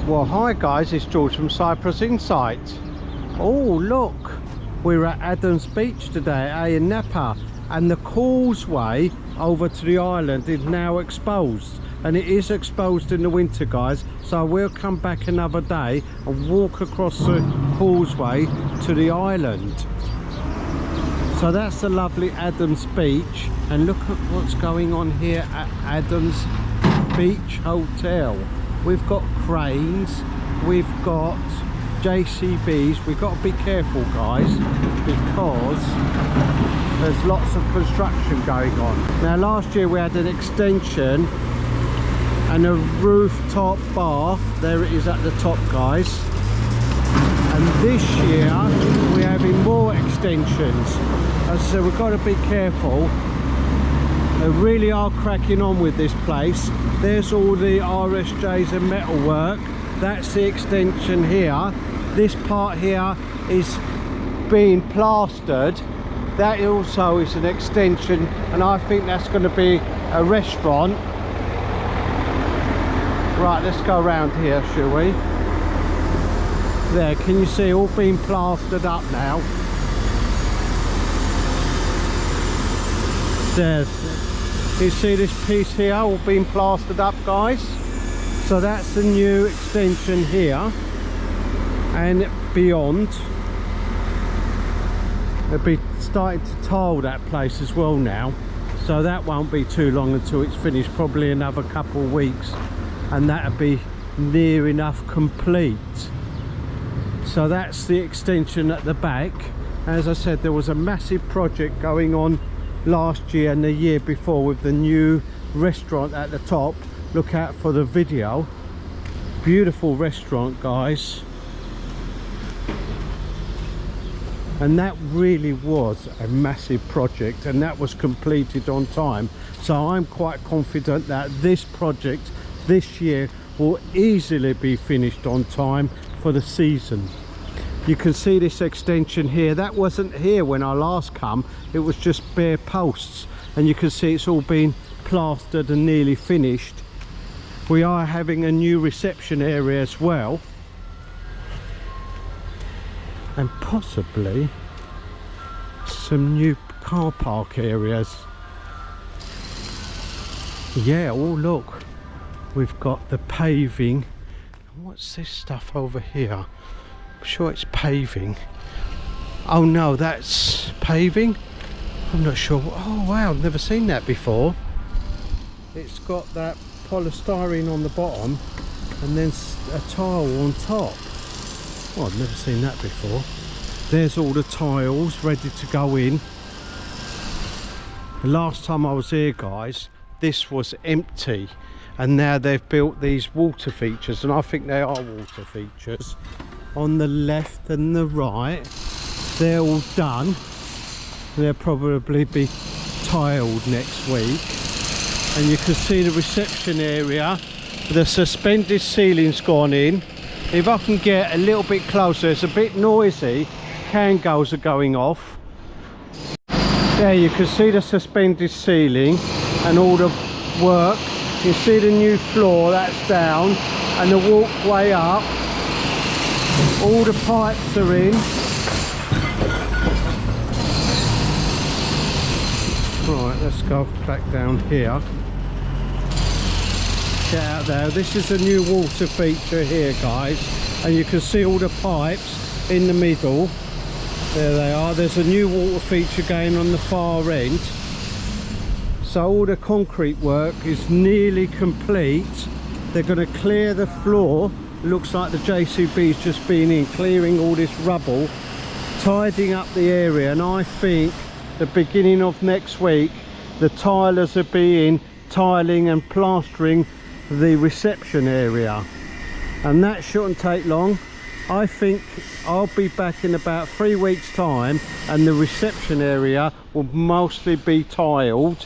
Well, hi guys, it's George from Cyprus Insight. Oh look, we're at Adam's Beach today at Ayia Napa, and the causeway over to the island is now exposed, and it is exposed in the winter, guys, so we'll come back another day and walk across the causeway to the island. So that's the lovely Adam's Beach, and look at what's going on here at Adam's Beach Hotel. We've got cranes, we've got JCBs. We've got to be careful, guys, because there's lots of construction going on. Now last year we had an extension and a rooftop bar. There it is at the top, guys. And this year we're having more extensions. As I said, we've got to be careful. They really are cracking on with this place. There's all the RSJs and metalwork. That's the extension here. This part here is being plastered. That also is an extension, and I think that's going to be a restaurant. Right, let's go around here, shall we? There, can you see all being plastered up now? There. You see this piece here all being plastered up, guys? So that's the new extension here, and beyond they'll be starting to tile that place as well now, so that won't be too long until it's finished, probably another couple of weeks, and that'll be near enough complete. So that's the extension at the back. As I said, there was a massive project going on last year and the year before with the new restaurant at the top. Look out for the video. Beautiful restaurant, guys, and that really was a massive project, and that was completed on time. So I'm quite confident that this project this year will easily be finished on time for the season. You can see this extension here. That wasn't here when I last come. It was just bare posts, and you can see it's all been plastered and nearly finished. We are having a new reception area as well, and possibly some new car park areas. Yeah, oh look, we've got the paving. What's this stuff over here? I'm sure it's paving. Oh no, that's paving? I'm not sure. Oh wow, I've never seen that before. It's got that polystyrene on the bottom and then a tile on top. Oh, I've never seen that before. There's all the tiles ready to go in. The last time I was here, guys, this was empty, and now they've built these water features, and I think they are water features. On the left and the right, they're all done. They'll probably be tiled next week. And you can see the reception area. The suspended ceiling's gone in. If I can get a little bit closer, it's a bit noisy. Cangos are going off. There you can see the suspended ceiling and all the work. You see the new floor, that's down, and the walkway up. All the pipes are in. Right, let's go back down here. Get out there. This is a new water feature here, guys, and you can see all the pipes in the middle. There they are. There's a new water feature going on the far end. So all the concrete work is nearly complete. They're going to clear the floor. Looks like the JCB's just been in, clearing all this rubble, tidying up the area, and I think the beginning of next week the tilers will be in tiling and plastering the reception area, and that shouldn't take long. I think I'll be back in about 3 weeks time and the reception area will mostly be tiled.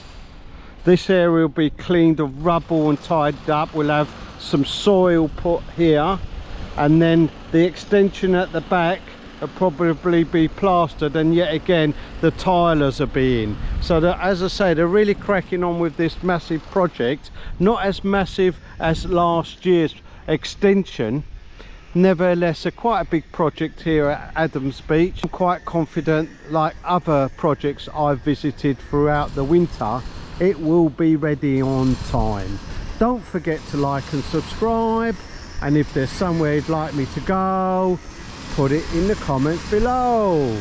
This area will be cleaned of rubble and tidied up. We'll have some soil put here, and then the extension at the back will probably be plastered, and yet again the tilers are being. So that, as I say, they're really cracking on with this massive project. Not as massive as last year's extension, nevertheless quite a big project here at Adams Beach. I'm quite confident, like other projects I've visited throughout the winter, it will be ready on time. Don't forget to like and subscribe, and if there's somewhere you'd like me to go, put it in the comments below.